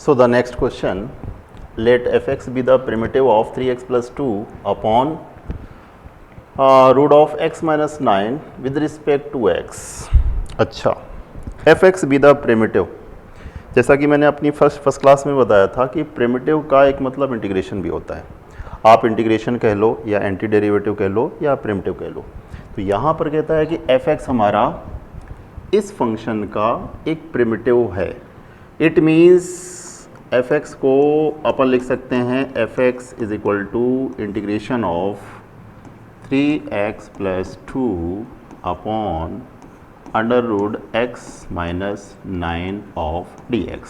So the next question, let fx be the primitive of 3x plus 2 upon root of x minus 9 with respect to x. अच्छा, fx be the primitive, जैसा कि मैंने अपनी first class में बताया था कि प्रिमिटिव का एक मतलब इंटीग्रेशन भी होता है। आप इंटीग्रेशन कह लो या एंटी डेरिवेटिव कह लो या प्रिमिटिव कह लो। तो यहाँ पर कहता है कि fx हमारा इस फंक्शन का एक प्रिमिटिव है। इट मीन्स fx को अपन लिख सकते हैं fx is equal to integration of 3x plus 2 upon under root x minus 9 of dx।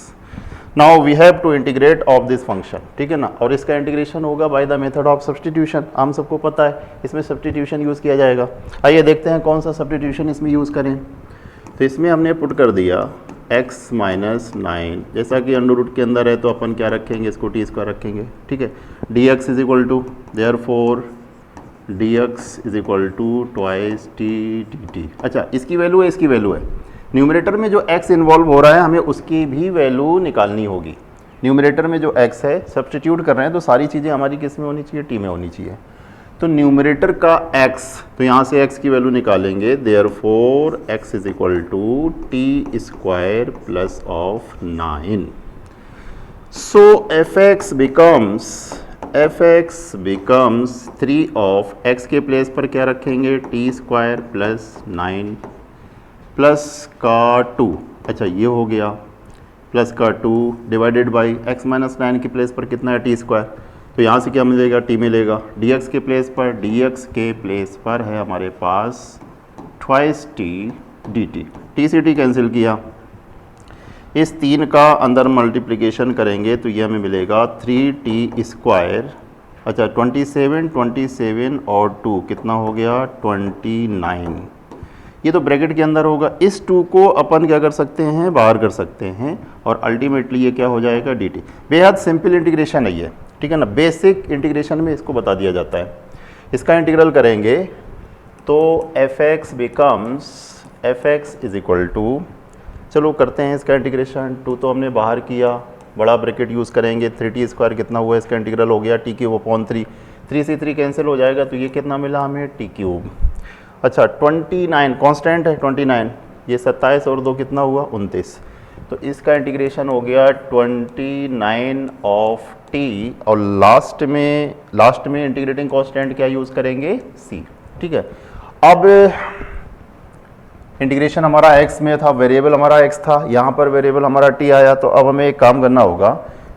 Now we have to integrate of this function, ठीक है ना। और इसका इंटीग्रेशन होगा by the method of substitution. हम सबको पता है इसमें सब्स्टिट्यूशन यूज़ किया जाएगा। आइए देखते हैं कौन सा सब्स्टिट्यूशन इसमें यूज़ करें। तो इसमें हमने पुट कर दिया x माइनस 9, जैसा कि अंडर रूट के अंदर है तो अपन क्या रखेंगे, इसको टी स्क्वायर रखेंगे, ठीक है। dx is equal to therefore dx is equal to twice T dt। अच्छा, इसकी वैल्यू है, इसकी वैल्यू है। न्यूमरेटर में जो x इन्वॉल्व हो रहा है हमें उसकी भी वैल्यू निकालनी होगी। न्यूमरेटर में जो x है सब्स्टिट्यूट कर रहे हैं तो सारी चीज़ें हमारी किस में होनी चाहिए, t में होनी चाहिए। तो न्यूमरेटर का x, तो यहाँ से x की वैल्यू निकालेंगे, therefore x is equal to T square plus of 9। So fx becomes 3 of x के प्लेस पर क्या रखेंगे, टी स्क्वायर प्लस 9 प्लस का 2। अच्छा, ये हो गया प्लस का 2 डिवाइडेड बाई x माइनस 9 के प्लेस पर कितना है, टी स्क्वायर। तो यहाँ से क्या मिलेगा, टी मिलेगा। dx के प्लेस पर है हमारे पास ट्वाइस टी dt। टी से टी कैंसिल किया, इस 3 का अंदर मल्टीप्लिकेशन करेंगे तो ये हमें मिलेगा 3t स्क्वायर। अच्छा, 27 और 2 कितना हो गया, 29। ये तो ब्रैकेट के अंदर होगा। इस 2 को अपन क्या कर सकते हैं, बाहर कर सकते हैं और अल्टीमेटली ये क्या हो जाएगा, dt। बेहद सिंपल इंटीग्रेशन है ये, ठीक है ना। बेसिक इंटीग्रेशन में इसको बता दिया जाता है। इसका इंटीग्रल करेंगे तो fx इज इक्वल टू, चलो करते हैं इसका इंटीग्रेशन। 2 तो हमने बाहर किया, बड़ा ब्रैकेट यूज़ करेंगे, 3t स्क्वायर कितना हुआ, इसका इंटीग्रल हो गया टी क्यूब अपॉन 3। 3 से 3 कैंसिल हो जाएगा तो ये कितना मिला हमें, टी क्यूब। अच्छा, 29 कांस्टेंट है 29, ये 27 और 2 कितना हुआ, 29। तो इसका इंटीग्रेशन हो गया 29 ऑफ टी और लास्ट में इंटीग्रेटिंग कांस्टेंट क्या यूज़ करेंगे, c, ठीक है। अब इंटीग्रेशन हमारा x में था, वेरिएबल हमारा x था, यहाँ पर वेरिएबल हमारा t आया। तो अब हमें एक काम करना होगा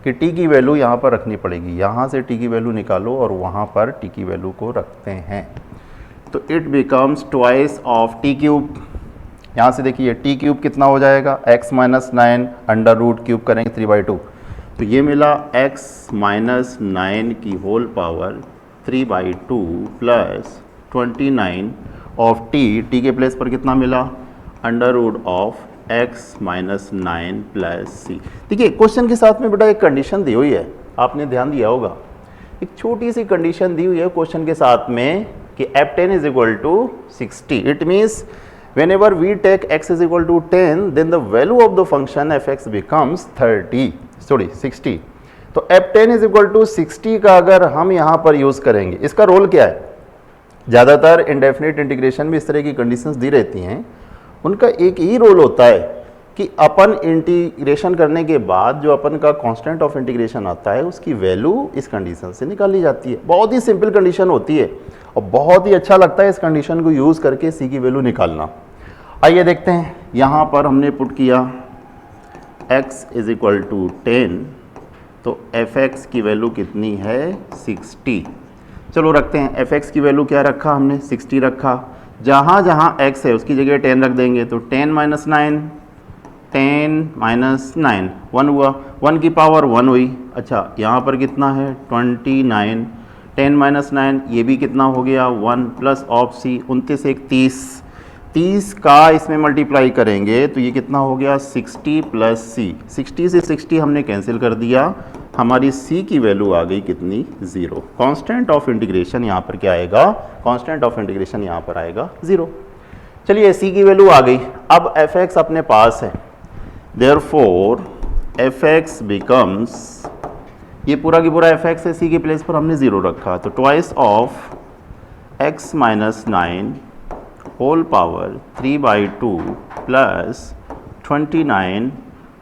कि t की वैल्यू यहाँ पर रखनी पड़ेगी। यहाँ से t की वैल्यू निकालो और वहाँ पर t की वैल्यू को रखते हैं। तो it becomes twice of T cube. यहाँ से देखिए टी क्यूब कितना हो जाएगा, x minus 9 under root cube करेंगे 3/2। तो ये मिला x माइनस 9 की whole power 3/2 plus 29 of T के प्लेस पर कितना मिला, under root of x minus 9 plus c। देखिए क्वेश्चन के साथ में बेटा एक कंडीशन दी हुई है, आपने ध्यान दिया होगा। एक छोटी सी कंडीशन दी हुई है क्वेश्चन के साथ में कि f10 is equal to 60। It means whenever we take x is equal to 10 then the value of the function fx becomes 60। तो f10 is equal to 60 का अगर हम यहाँ पर यूज़ करेंगे, इसका रोल क्या है, ज़्यादातर इंडेफिनिट इंटीग्रेशन में इस तरह की कंडीशंस दी रहती हैं। उनका एक ही रोल होता है कि अपन इंटीग्रेशन करने के बाद जो अपन का कांस्टेंट ऑफ इंटीग्रेशन आता है उसकी वैल्यू इस कंडीशन से निकाली जाती है। बहुत ही सिंपल कंडीशन होती है और बहुत ही अच्छा लगता है इस कंडीशन को यूज़ करके सी की वैल्यू निकालना। आइए देखते हैं, यहाँ पर हमने पुट किया x इज इक्वल टू 10, तो fx की वैल्यू कितनी है, 60। चलो रखते हैं, fx की वैल्यू क्या रखा हमने, 60 रखा। जहाँ जहाँ x है उसकी जगह 10 रख देंगे, तो 10 माइनस 9 1 हुआ, 1 की पावर 1 हुई। अच्छा, यहाँ पर कितना है, 29, 10 माइनस 9 ये भी कितना हो गया, 1 प्लस ऑफ c, 29 1 30 का इसमें मल्टीप्लाई करेंगे तो ये कितना हो गया, 60 प्लस c। 60 से 60 हमने कैंसिल कर दिया, हमारी c की वैल्यू आ गई कितनी, 0। कांस्टेंट ऑफ इंटीग्रेशन यहाँ पर क्या आएगा, कांस्टेंट ऑफ इंटीग्रेशन यहाँ पर आएगा 0। चलिए c की वैल्यू आ गई। अब fx अपने पास है, देयरफॉर एफ एक्स बिकम्स, ये पूरा की पूरा एफ एक्स है, सी की प्लेस पर हमने 0 रखा, तो twice of X minus 9 whole power 3/2 plus 29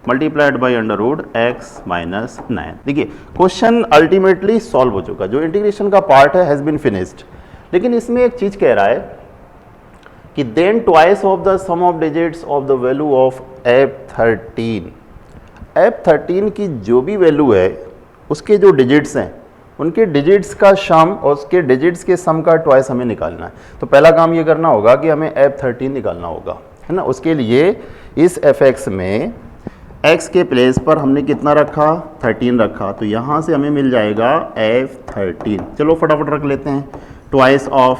multiplied by under root X minus 9। देखिए क्वेश्चन अल्टीमेटली सॉल्व हो चुका, जो इंटीग्रेशन का पार्ट है हैज़ बीन फिनिश्ड, लेकिन इसमें एक चीज़ कह रहा है कि then twice of the sum of digits of the value of F13, F13 की जो भी वैल्यू है उसके जो डिजिट्स हैं उनके डिजिट्स का सम और उसके डिजिट्स के सम का ट्वाइस हमें निकालना है। तो पहला काम ये करना होगा कि हमें F13 निकालना होगा, है ना। उसके लिए इस fx में x के प्लेस पर हमने कितना रखा, 13 रखा, तो यहाँ से हमें मिल जाएगा F13। चलो फटाफट रख लेते हैं। ट्वाइस ऑफ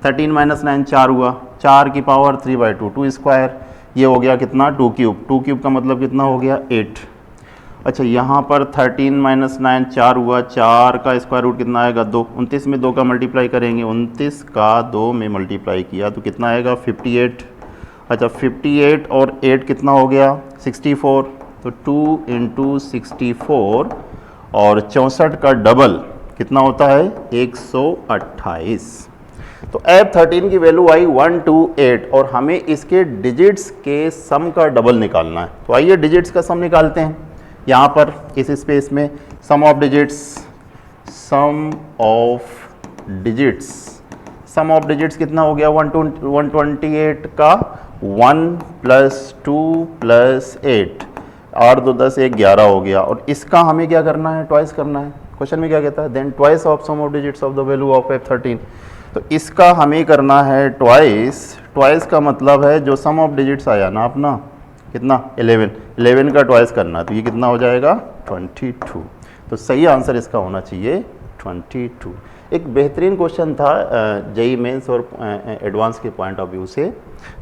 13 माइनस 9 4 हुआ, 4 की पावर 3/2 2 स्क्वायर, ये हो गया कितना 2 क्यूब, 2 क्यूब का मतलब कितना हो गया 8। अच्छा यहाँ पर 13 माइनस 9 4 हुआ, 4 का स्क्वायर रूट कितना आएगा 2, 29 में 2 का मल्टीप्लाई करेंगे, 29 का 2 में मल्टीप्लाई किया तो कितना आएगा 58। अच्छा 58 और 8 कितना हो गया 64, तो 2 × 64 और 64 का डबल कितना होता है 128। तो F13 की वैल्यू आई 128 और हमें इसके डिजिट्स के सम का डबल निकालना है। तो आइए डिजिट्स का सम निकालते हैं। यहाँ पर इस स्पेस में सम ऑफ डिजिट्स कितना हो गया 128 का 1 + 2 + 8, 8 2 10 1 11 हो गया, और इसका हमें क्या करना है ट्वाइस करना है। क्वेश्चन में क्या कहता है then twice of sum of digits of the value of F13, तो इसका हमें करना है ट्वाइस का मतलब है जो सम ऑफ डिजिट्स आया ना अपना कितना 11 का ट्वाइस करना, तो ये कितना हो जाएगा 22। तो सही आंसर इसका होना चाहिए 22। एक बेहतरीन क्वेश्चन था जेईई मेंस और एडवांस के पॉइंट ऑफ व्यू से,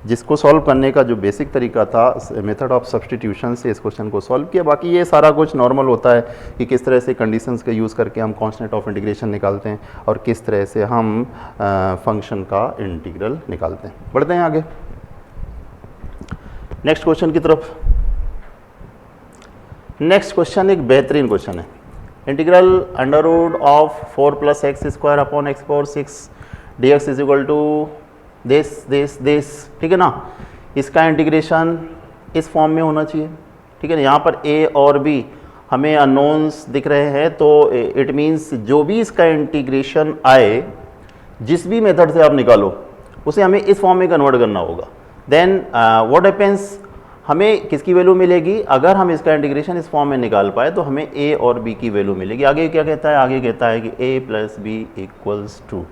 जिसको सॉल्व करने का जो बेसिक तरीका था मेथड ऑफ सब्स्टिट्यूशन से इस क्वेश्चन को सॉल्व किया। बाकी ये सारा कुछ नॉर्मल होता है कि किस तरह से कंडीशंस का यूज़ करके हम कांस्टेंट ऑफ इंटीग्रेशन निकालते हैं और किस तरह से हम फंक्शन का इंटीग्रल निकालते हैं। बढ़ते हैं आगे नेक्स्ट क्वेश्चन की तरफ। नेक्स्ट क्वेश्चन एक बेहतरीन क्वेश्चन है। Integral under root of 4 + x² upon x⁴ dx is equal to this, ठीक है ना। इसका इंटीग्रेशन इस फॉर्म में होना चाहिए, ठीक है ना। यहाँ पर a और b हमें अननोन्स दिख रहे हैं, तो इट मीन्स जो भी इसका इंटीग्रेशन आए, जिस भी मेथड से आप निकालो उसे हमें इस फॉर्म में कन्वर्ट करना होगा। देन व्हाट हैपेंस, हमें किसकी वैल्यू मिलेगी, अगर हम इसका इंटीग्रेशन इस फॉर्म में निकाल पाए तो हमें a और b की वैल्यू मिलेगी। आगे क्या कहता है, आगे कहता है कि a + b = 2।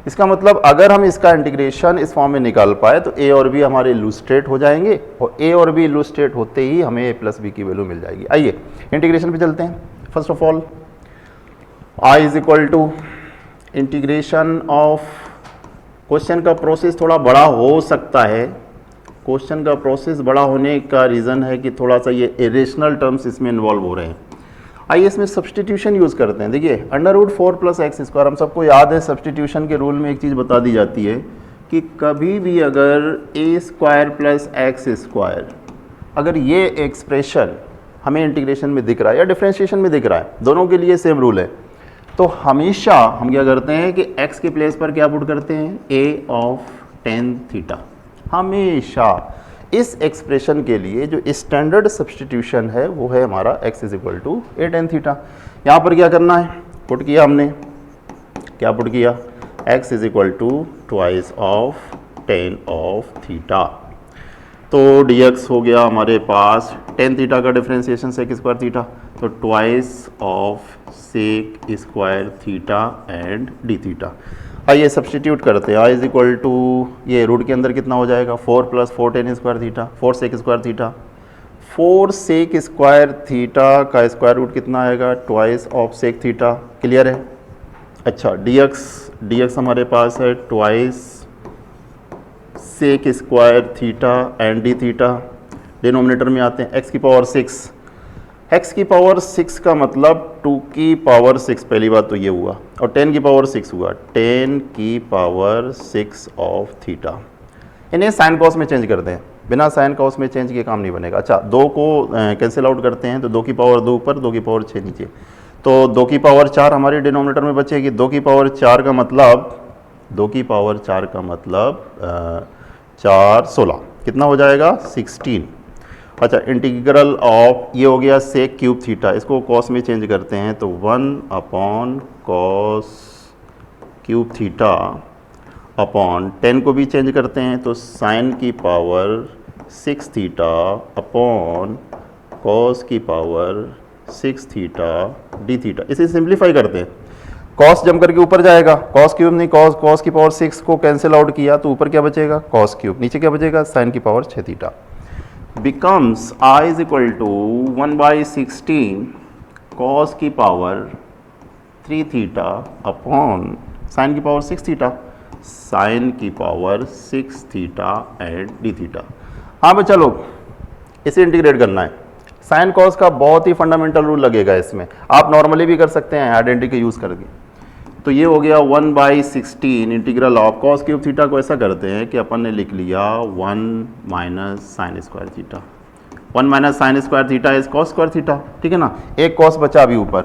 इसका मतलब अगर हम इसका इंटीग्रेशन इस फॉर्म में निकाल पाए तो a और b हमारे इलुस्ट्रेट हो जाएंगे, और a और b इलुस्ट्रेट होते ही हमें a + b की वैल्यू मिल जाएगी। आइए इंटीग्रेशन पे चलते हैं। First of all I = integration of, question का प्रोसेस थोड़ा बड़ा हो सकता है। क्वेश्चन का प्रोसेस बड़ा होने का रीज़न है कि थोड़ा सा ये इरेशनल टर्म्स इसमें इन्वॉल्व हो रहे हैं। आइए इसमें सब्स्टिट्यूशन यूज़ करते हैं। देखिए अंडर रूट 4 + x², हम सबको याद है सब्स्टिट्यूशन के रूल में एक चीज़ बता दी जाती है कि कभी भी अगर a² + x², अगर ये एक्सप्रेशन हमें इंटीग्रेशन में दिख रहा है या डिफरेंशिएशन में दिख रहा है, दोनों के लिए सेम रूल है, तो हमेशा हम क्या करते हैं कि x के प्लेस पर क्या पुट करते हैं a ऑफ tan थीटा। हमेशा इस एक्सप्रेशन के लिए जो स्टैंडर्ड सब्स्टिट्यूशन है वो है हमारा x = a tan थीटा। यहाँ पर क्या करना है, पुट किया हमने, क्या पुट किया, x = twice of tan of theta. तो dx हो गया हमारे पास tan थीटा का डिफरेंशिएशन sec² थीटा, तो twice of sec² theta and d theta. आइए सब्स्टिट्यूट करते हैं। I = ये रूट के अंदर कितना हो जाएगा 4 + 4 tan² theta, 4 sec² theta, 4 sec² theta का स्क्वायर रूट कितना आएगा twice of sec theta. Clear है। अच्छा dx हमारे पास है twice sec² theta and d theta. Denominator में आते हैं x की पावर 6 का मतलब 2 की पावर 6, पहली बात तो ये हुआ, और 10 की पावर 6 हुआ 10 की पावर 6 ऑफ थीटा। इन्हें साइन कॉस में चेंज करते हैं। बिना साइन कॉस में चेंज के काम नहीं बनेगा। अच्छा, 2 को कैंसिल आउट करते हैं तो 2 की पावर 2 ऊपर, 2 की पावर 6 नीचे, तो 2 की पावर 4 हमारी डिनोमिनेटर में बचेगी। 2 की पावर 4 का मतलब 4 16 कितना हो जाएगा 16। अच्छा, इंटीग्रल ऑफ ये हो गया सेक क्यूब थीटा, इसको कॉस में चेंज करते हैं तो 1 कॉस क्यूब थीटा अपॉन 10 को भी चेंज करते हैं तो साइन की पावर 6 थीटा अपॉन कॉस की पावर 6 थीटा डी थीटा। इसे सिंप्लीफाई करते हैं, कॉस जम करके ऊपर जाएगा, कॉस क्यूब नहीं कॉस की पावर 6 को कैंसिल आउट किया तो ऊपर क्या बचेगा कॉस क्यूब, नीचे क्या बचेगा साइन की power 6 theta. Becomes I is equal to 1/16 cos की पावर 3 थीटा अपॉन साइन की पावर 6 थीटा, साइन की power 6 theta and D theta. हाँ बच्चा लोग, इसे इंटीग्रेट करना है। साइन कॉस का बहुत ही फंडामेंटल रूल लगेगा इसमें, आप नॉर्मली भी कर सकते हैं आइडेंटिटी यूज़ करके। तो ये हो गया 1/16 integral of cos cube theta को ऐसा करते हैं कि अपन ने लिख लिया 1 minus sine square theta. 1 minus sine square theta is cos square theta, ठीक है ना, एक कॉस बचा अभी ऊपर,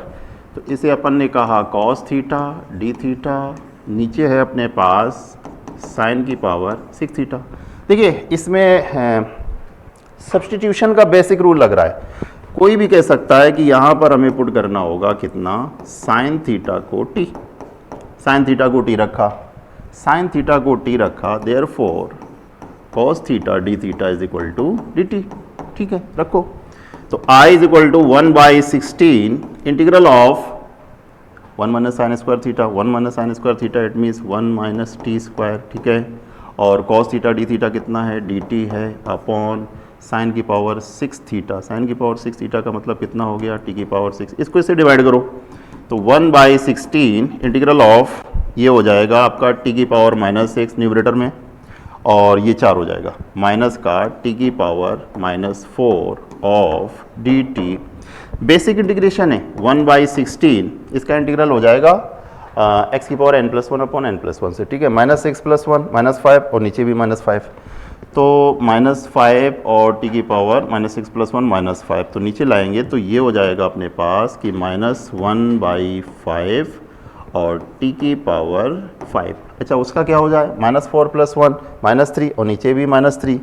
तो इसे अपन ने कहा कॉस थीटा डी थीटा, नीचे है अपने पास साइन की पावर 6 थीटा। देखिए इसमें सब्स्टिट्यूशन का बेसिक रूल लग रहा है, कोई भी कह सकता है कि यहाँ पर हमें पुट करना होगा कितना साइन थीटा को टी, साइन थीटा को टी रखा, साइन थीटा को टी रखा, therefore cos theta D theta is equal to D T, ठीक है रखो। तो I is equal to 1/16 integral of 1 minus sine square theta, 1 minus sine square theta it means 1 minus T square, ठीक है, और cos theta D theta कितना है D T है अपॉन साइन की पावर 6 थीटा, साइन की पावर 6 थीटा का मतलब कितना हो गया टी की पावर 6, इसको इससे डिवाइड करो तो 1/16 इंटीग्रल ऑफ ये हो जाएगा आपका टी की पावर -6 न्यूमरेटर में, और ये 4 हो जाएगा माइनस का टी की power -4 of D T. Basic integration है 1/16, इसका इंटीग्रल हो जाएगा एक्स की पावर n+1 अपॉन n+1 से, ठीक है, -6 + 1 -5 और नीचे भी -5, तो -5 और टी की पावर -6 + 1 -5, तो नीचे लाएंगे तो ये हो जाएगा अपने पास कि -1/5 और टी की पावर 5। अच्छा उसका क्या हो जाए -4 + 1 -3 और नीचे भी -3,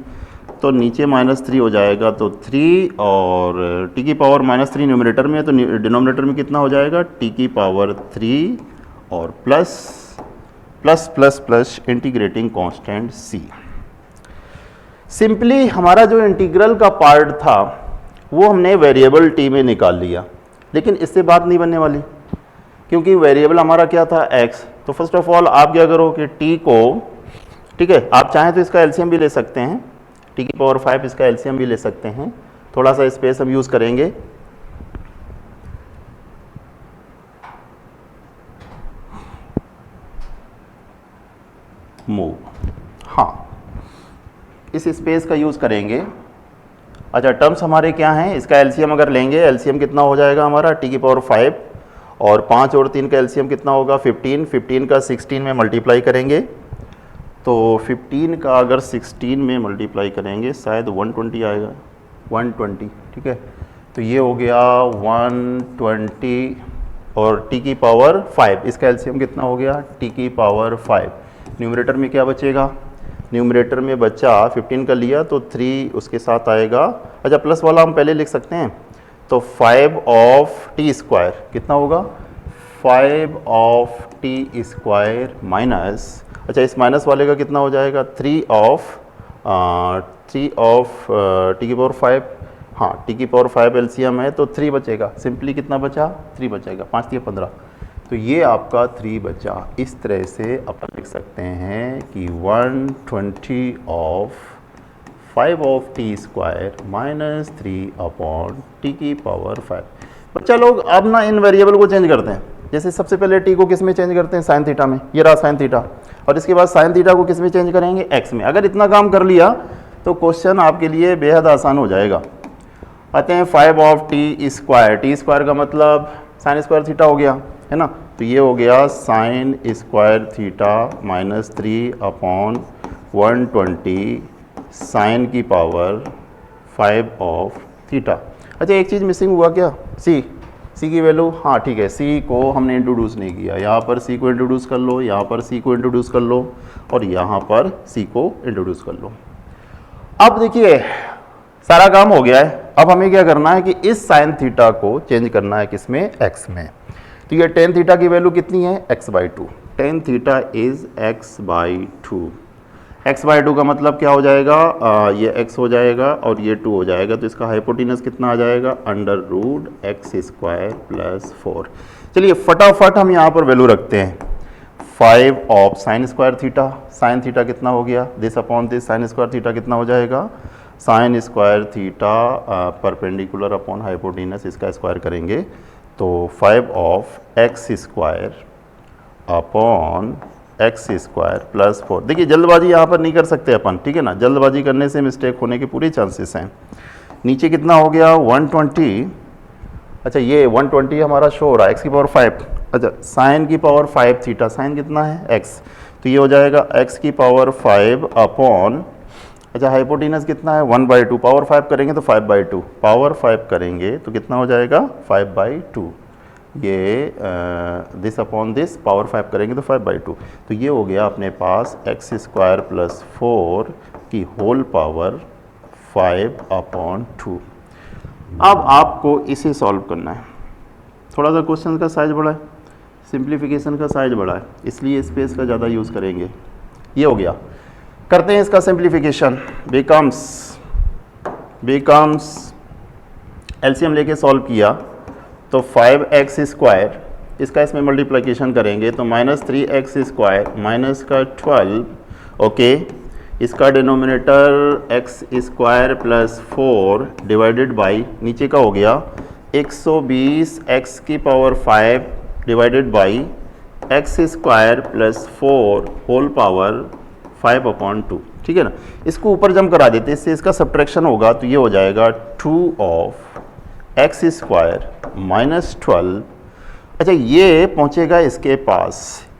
तो नीचे -3 हो जाएगा तो 3 और टी की पावर -3 न्यूमरेटर में है तो डिनोमिनेटर में कितना हो जाएगा टी की पावर 3 और plus integrating constant c। Simply हमारा जो इंटीग्रल का पार्ट था वो हमने वेरिएबल t में निकाल लिया, लेकिन इससे बात नहीं बनने वाली क्योंकि वेरिएबल हमारा क्या था x। तो फर्स्ट ऑफ ऑल आप क्या करो कि t को, ठीक है, आप चाहें तो इसका एलसीएम भी ले सकते हैं, टी की पावर 5 इसका एलसीएम भी ले सकते हैं, थोड़ा सा स्पेस हम यूज़ करेंगे। मूव, हाँ इस स्पेस का यूज़ करेंगे। अच्छा टर्म्स हमारे क्या हैं, इसका एलसीएम अगर लेंगे, एलसीएम कितना हो जाएगा हमारा टी की पावर 5 और 5 और 3 का एलसीएम कितना होगा 15, 15 का 16 में मल्टीप्लाई करेंगे तो 15 का अगर 16 में मल्टीप्लाई करेंगे शायद 120 आएगा, 120, ठीक है, तो ये हो गया 120 और टी की पावर 5, इसका एलसीएम कितना हो गया टी की पावर 5। न्यूमरेटर में क्या बचेगा, न्यूमरेटर में बचा 15 का लिया तो 3 उसके साथ आएगा। अच्छा प्लस वाला हम पहले लिख सकते हैं तो 5 ऑफ टी स्क्वायर कितना होगा 5 ऑफ टी स्क्वायर माइनस, अच्छा इस माइनस वाले का कितना हो जाएगा 3 ऑफ टी की पावर 5, हाँ टी की पावर 5 एलसीएम है तो 3 बचेगा, सिंपली कितना बचा 3 बचेगा, 5 × 15, तो ये आपका 3 बचा। इस तरह से अपन लिख सकते हैं कि 120 of 5 of T square minus 3 upon T की पावर 5। बच्चा लोग अब ना इन वेरिएबल को चेंज करते हैं, जैसे सबसे पहले टी को किस में चेंज करते हैं साइन थीटा में, ये रहा साइन थीटा, और इसके बाद साइन थीटा को किस में चेंज करेंगे एक्स में। अगर इतना काम कर लिया तो क्वेश्चन आपके लिए बेहद आसान हो जाएगा। आते हैं 5 of T square, T square का मतलब साइन स्क्वायर थीटा हो गया है ना, तो ये हो गया sine square theta minus 3 upon 120 sine की पावर 5 ऑफ थीटा। अच्छा एक चीज़ मिसिंग हुआ क्या, सी की वैल्यू, हाँ ठीक है, सी को हमने इंट्रोड्यूस नहीं किया, यहाँ पर सी को इंट्रोड्यूस कर लो, यहाँ पर सी को इंट्रोड्यूस कर लो और यहाँ पर सी को इंट्रोड्यूस कर लो। अब देखिए सारा काम हो गया है, अब हमें क्या करना है कि इस साइन थीटा को चेंज करना है किसमें, एक्स में। तो ये टेन थीटा की वैल्यू कितनी है, x/2। Tan theta is x/2। x/2 का मतलब क्या हो जाएगा, ये x हो जाएगा और ये 2 हो जाएगा, तो इसका हाइपोटेनस कितना आ जाएगा, √x² + 4। चलिए फटाफट हम यहाँ पर वैल्यू रखते हैं, 5 of sine square theta, sine theta कितना हो गया, this upon this, sign square theta कितना हो जाएगा, sign square theta perpendicular upon hypotenuse, इसका स्क्वायर करेंगे तो 5 ऑफ x² अपॉन x² + 4। देखिए जल्दबाजी यहाँ पर नहीं कर सकते अपन, ठीक है ना, जल्दबाजी करने से मिस्टेक होने के पूरे चांसेस हैं। नीचे कितना हो गया 120, अच्छा ये 120 हमारा शो हो रहा है x की पावर 5, अच्छा साइन की पावर 5 थीटा, साइन कितना है x, तो ये हो जाएगा x की पावर 5 अपॉन, अच्छा हाइपोटेनस कितना है 1/2, पावर 5 करेंगे तो 5/2, पावर 5 करेंगे तो कितना हो जाएगा 5/2, ये दिस अपॉन दिस, पावर 5 करेंगे तो 5/2, तो ये हो गया अपने पास x² + 4 की होल पावर 5/2। अब आपको इसे सॉल्व करना है, थोड़ा सा क्वेश्चन का साइज बड़ा है, सिंप्लीफिकेशन का साइज बड़ा है, इसलिए स्पेस का ज़्यादा यूज़ करेंगे। ये हो गया, करते हैं इसका सिंप्लीफिकेशन, बिकम्स एलसीएम लेके सॉल्व किया तो 5x², इसका इसमें मल्टीप्लिकेशन करेंगे तो -3x² माइनस का 12, ओके, इसका डिनोमिनेटर x² + 4 डिवाइडेड बाई, नीचे का हो गया 120 x की power 5 divided by x² + 4 whole power 5/2, ठीक है ना। इसको ऊपर जम करा देते, इससे इसका सब्ट्रैक्शन होगा तो ये हो जाएगा 2 ऑफ x² - 12, अच्छा ये पहुंचेगा इसके पास,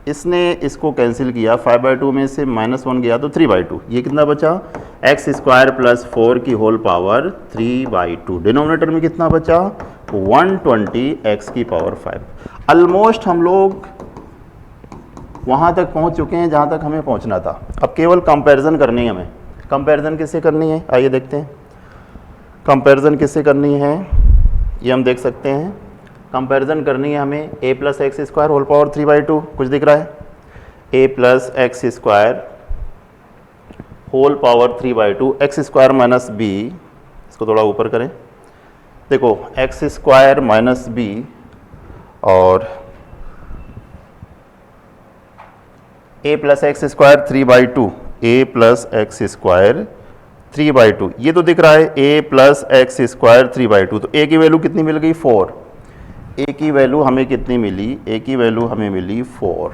इसने इसको कैंसिल किया, 5/2 में से -1 गया तो 3/2, ये कितना बचा x² + 4 की होल पावर 3/2, डिनोमिनेटर में कितना बचा 120 x की पावर 5। ऑलमोस्ट हम लोग वहाँ तक पहुँच चुके हैं जहाँ तक हमें पहुँचना था, अब केवल कंपैरिजन करनी है हमें। कंपैरिजन किससे करनी है, आइए देखते हैं कंपैरिजन किससे करनी है, ये हम देख सकते हैं। कंपैरिजन करनी है हमें a + x² होल पावर 3/2, कुछ दिख रहा है, a + x² whole power 3/2, x² - b, इसको थोड़ा ऊपर करें, देखो x² - b और a + x² 3/2, a + x² 3/2, ये तो दिख रहा है a + x² 3/2, तो a की वैल्यू कितनी मिल गई 4, a की वैल्यू हमें कितनी मिली, a की वैल्यू हमें मिली 4,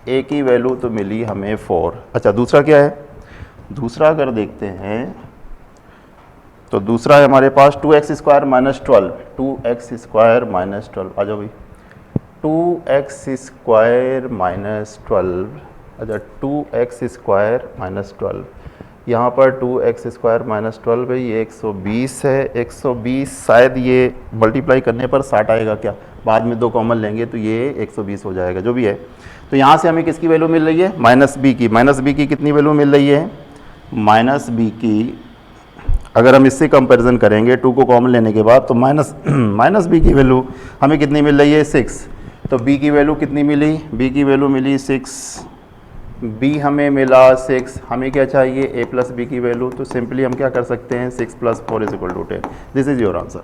a की वैल्यू तो मिली हमें 4। अच्छा दूसरा क्या है, दूसरा अगर देखते हैं तो दूसरा है हमारे पास 2x² - 12, 2x² - 12, आ जाओ भाई, 2x² - 12, अच्छा 2x² - 12, यहाँ पर 2x² - 12 भाई ये 120 है, 120 शायद ये मल्टीप्लाई करने पर 60 आएगा क्या, बाद में 2 कॉमन लेंगे तो ये 120 हो जाएगा, जो भी है। तो यहाँ से हमें किसकी वैल्यू मिल रही है, -b की, -b की कितनी वैल्यू मिल रही है, -b की अगर हम इससे कंपैरिजन करेंगे 2 को कॉमन लेने के बाद तो -b की वैल्यू हमें कितनी मिल रही है 6, तो b की वैल्यू कितनी मिली, b की वैल्यू मिली 6, b हमें मिला 6, हमें क्या चाहिए a + b की वैल्यू, तो सिंपली हम क्या कर सकते हैं 6 + 4 = 10, this is your answer.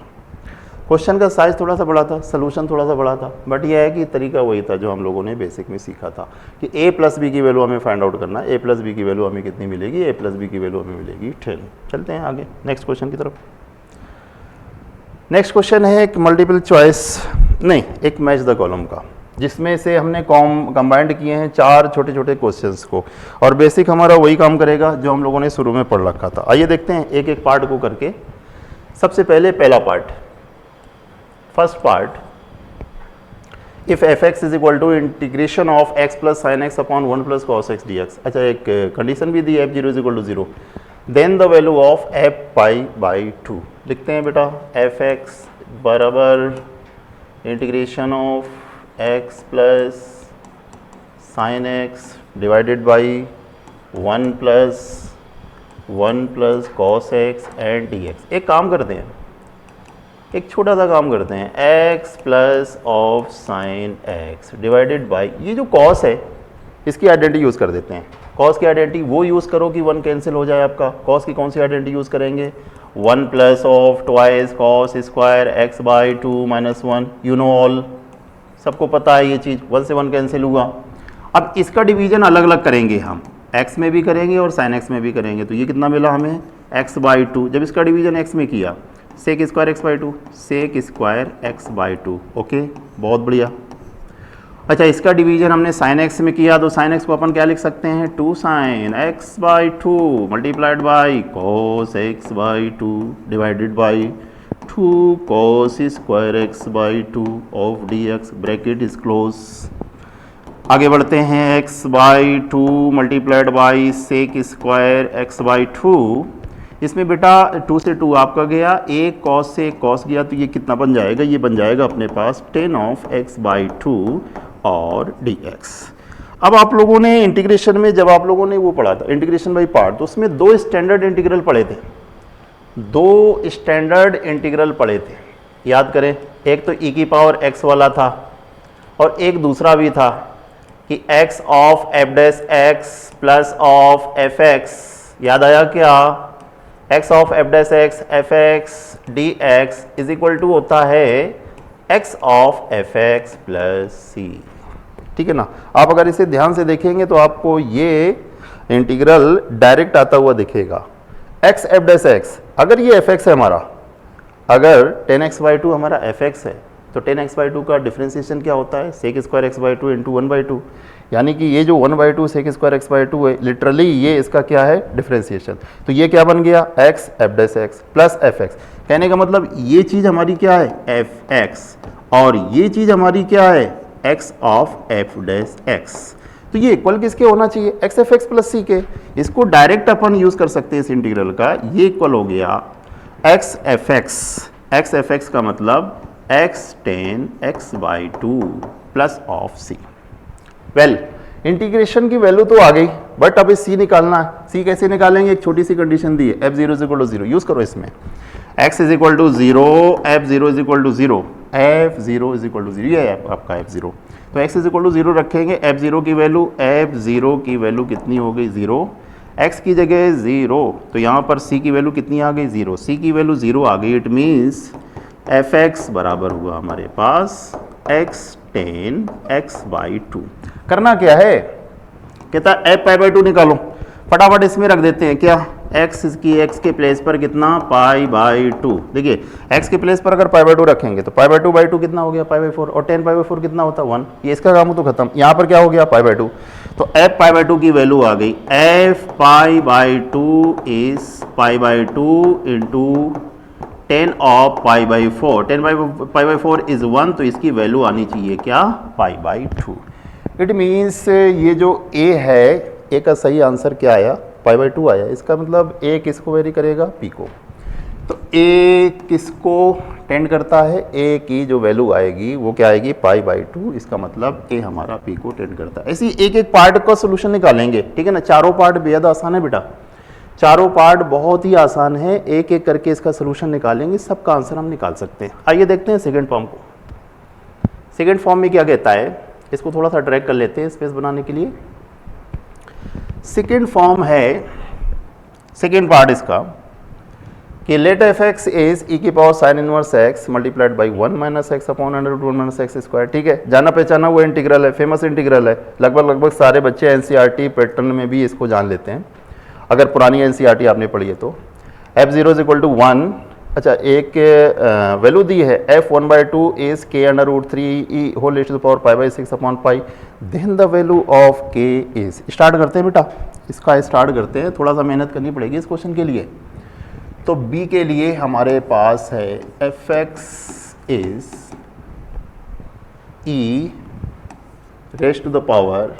Question का साइज थोड़ा सा बड़ा था, सोल्यूशन थोड़ा सा बड़ा था, बट यह है कि तरीका वही था जो हम लोगों ने बेसिक में सीखा था कि a + b की वैल्यू हमें फाइंड आउट करना है, a + b की वैल्यू हमें कितनी मिलेगी, a + b की वैल्यू हमें मिलेगी 10। चलते हैं आगे नेक्स्ट क्वेश्चन की तरफ। नेक्स्ट क्वेश्चन है एक मल्टीपल चॉइस, नहीं एक मैच द कॉलम का, जिसमें से हमने कंबाइंड किए हैं 4 छोटे छोटे क्वेश्चंस को, और बेसिक हमारा वही काम करेगा जो हम लोगों ने शुरू में पढ़ रखा था। आइए देखते हैं एक एक पार्ट को करके। सबसे पहले पहला part, first part, if fx is equal to integration of x + sin x upon 1 + cos x dx। अच्छा एक कंडीशन भी दी f0 = 0, then the value of F pi by 2 लिखते हैं बेटा, एफ एक्स बराबर integration of X plus sine X divided by 1 plus cos X and D X. एक काम करते हैं, एक छोटा सा काम करते हैं, x plus of sine X divided by, ये जो कॉस है इसकी आइडेंटिटी यूज़ कर देते हैं। कॉस की आइडेंटिटी वो यूज़ करो कि 1 कैंसिल हो जाए आपका। कॉस की कौन सी आइडेंटिटी यूज़ करेंगे, 1 plus of twice cos square X by 2 minus 1, you know all, सबको पता है ये चीज़, 1 से 1 कैंसिल हुआ। अब इसका डिवीजन अलग अलग करेंगे हम, x में भी करेंगे और साइन x में भी करेंगे। तो ये कितना मिला हमें, x बाई 2। जब इसका डिवीजन x में किया, sec square X by 2, sec square X by 2, okay, बहुत बढ़िया। अच्छा, इसका डिवीजन हमने साइन एक्स में किया, तो साइन एक्स को अपन क्या लिख सकते हैं, 2 sine X by 2 multiplied by cos X by 2 divided by 2 cos square X by 2 of D X, bracket is close. आगे बढ़ते हैं, X by 2 multiplied by sec square X by 2, इसमें बेटा 2 से 2 आपका गया, एक कॉस से एक कॉस गया, तो ये कितना बन जाएगा, ये बन जाएगा अपने पास tan ऑफ एक्स बाई 2 और डी एक्स। अब आप लोगों ने इंटीग्रेशन में, जब आप लोगों ने वो पढ़ा था इंटीग्रेशन बाई पार्ट, तो उसमें 2 स्टैंडर्ड इंटीग्रल पढ़े थे, 2 स्टैंडर्ड इंटीग्रल पढ़े थे, याद करें। एक तो e की पावर x वाला था और एक दूसरा भी था कि x of F dash X plus of F X, याद आया क्या, x of F dash X F X D X is equal to होता है x of F X plus C, ठीक है ना। आप अगर इसे ध्यान से देखेंगे तो आपको ये इंटीग्रल डायरेक्ट आता हुआ दिखेगा। x एफ डैश एक्स, अगर ये एफ एक्स है हमारा, अगर tan x बाई 2 हमारा एफ एक्स है, तो tan x बाई 2 का डिफ्रेंसिएशन क्या होता है, sec square X by 2 into 1 by 2, यानी कि ये जो 1 by 2 sec square X by 2 है, लिटरली ये इसका क्या है, डिफ्रेंसिएशन। तो ये क्या बन गया, X F dash X plus F x, कहने का मतलब ये चीज़ हमारी क्या है, एफ एक्स, और ये चीज़ हमारी क्या है, x of F dash x. तो ये इक्वल किसके होना चाहिए, एक्स एफ एक्स प्लस सी के। इसको डायरेक्ट अपन यूज़ कर सकते हैं इस इंटीग्रल का, ये इक्वल हो गया X F X, X F X का मतलब X tan X by 2 plus of C. Well, integration की वैल्यू तो आ गई, बट अब सी निकालना है। सी कैसे निकालेंगे, एक छोटी सी कंडीशन दी है, F zero is equal to 0 use करो इसमें, X is equal to 0, F zero is equal to 0, F zero is equal to 0, ये है आपका एफ जीरो। तो एक्स इज इक्वल टू 0 रखेंगे, एफ जीरो की वैल्यू, एफ जीरो की value कितनी हो गई, 0, एक्स की जगह 0, तो यहाँ पर सी की वैल्यू कितनी आ गई, 0, सी की वैल्यू 0 आ गई। इट मीन्स एफ एक्स बराबर हुआ हमारे पास एक्स टेन एक्स बाई 2। करना क्या है, कहता है एफ पाई बाई 2 निकालो, फटाफट इसमें रख देते हैं क्या, एक्स के प्लेस पर कितना, पाई बाई 2। देखिए एक्स के प्लेस पर अगर पाई बाई 2 रखेंगे तो पाई बाई 2 कितना हो गया, पाई बाई 4, और 10 पाई बाई 4 कितना होता है 1, ये इसका काम हो तो खत्म। यहाँ पर क्या हो गया, पाई बाई 2, तो एफ पाई बाई 2 की वैल्यू आ गई, F pi by 2 is pi by 2 into 10 of pi by 4, 10 pi by 4 is 1, तो इसकी वैल्यू आनी चाहिए क्या, पाई बाई 2। इट मीन्स ये जो ए है, ए का सही आंसर क्या आया, पाई बाई 2 आया। इसका मतलब ए किसको वेरी करेगा, पी को। तो ए किसको टेंड करता है, ए की जो वैल्यू आएगी वो क्या आएगी, पाई बाई 2, इसका मतलब ए हमारा पी को टेंड करता है। ऐसी एक एक पार्ट का सोल्यूशन निकालेंगे, ठीक है ना। चारों पार्ट बेहद आसान है बेटा, चारों पार्ट बहुत ही आसान है, एक एक करके इसका सोल्यूशन निकालेंगे, सबका आंसर हम निकाल सकते हैं। आइए देखते हैं सेकंड फॉर्म को। सेकंड फॉर्म में क्या कहता है, इसको थोड़ा सा ड्रैग कर लेते हैं स्पेस बनाने के लिए। सेकंड फॉर्म है, सेकंड पार्ट इसका कि let F X is E की power sine inverse X multiplied by 1 minus X upon under root 1 minus X square. ठीक है, जाना पहचाना वो इंटीग्रल है, फेमस इंटीग्रल है, लगभग सारे बच्चे एनसीईआरटी पैटर्न में भी इसको जान लेते हैं, अगर पुरानी एनसीईआरटी आपने पढ़ी है तो। F zero is equal to 1, अच्छा एक वैल्यू दी है F 1/2 is K under root 3 whole raise to the power pi by 6 upon pi, then the value of K is. Start करते हैं बेटा, इसका स्टार्ट करते हैं, थोड़ा सा मेहनत करनी पड़ेगी इस क्वेश्चन के लिए। तो बी के लिए हमारे पास है F X is E raise to the power